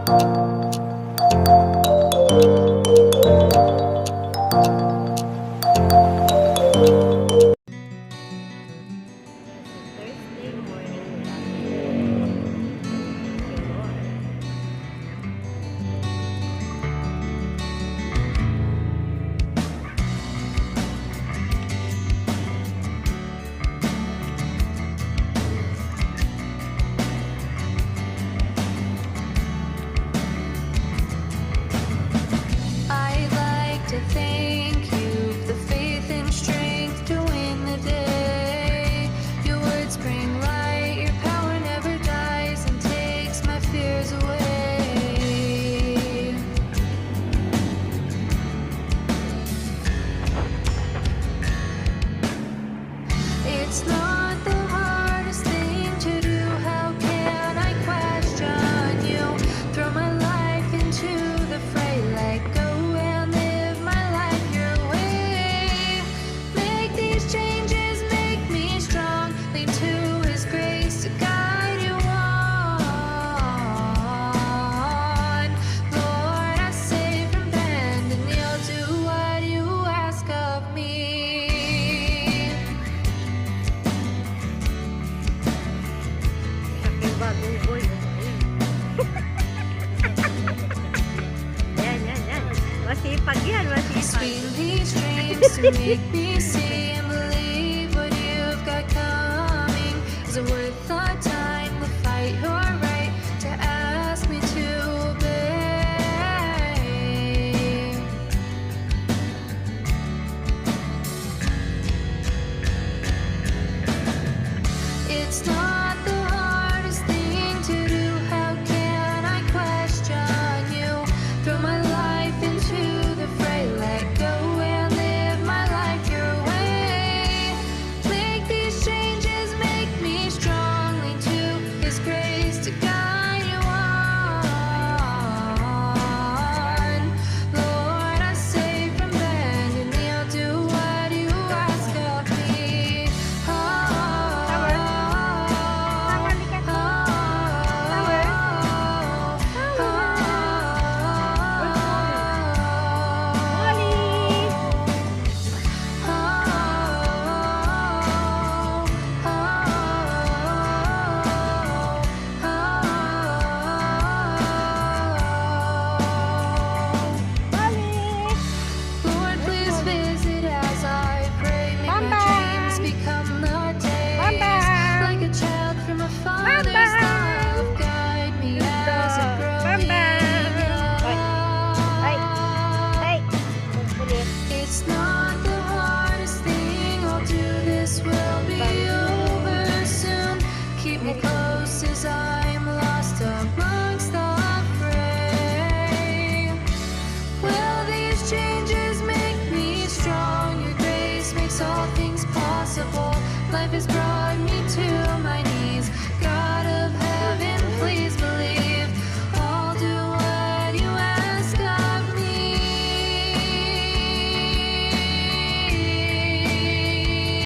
Thursday morning without I'd like to thank you for the faith and strength to win the day. Your words bring light, your power never dies and takes my fears away. It's not the hardest thing to do. How can I question you? Throw my life into the fray, let go and live my life your way. Make these changes, make me strong. Lean to His grace to guide you on. Lord, I say from bend and kneel, do what you ask of me. Aking bagong boy. Yan. Masipag yan, masipag. Swing these dreams to make me see and believe what you've got coming. Is it worth the time, the fight, your right to ask me to obey? It's not the hardest thing to do. How can I question you? Throw my life into the fray, let go and live my life your way. Make these changes, make me strong. Lean to His grace to guide you on. Lord, I say from bend and kneel, do what you ask of me. Lord, please visit as I pray. Make my dreams become the days. Like a child from a father's love, guide me as a growing up. It's not the hardest thing. I'll do this, will be over soon. Keep me close as I'm lost amongst the fray. Will these changes make me strong? Your grace makes all things possible. Life has brought me to my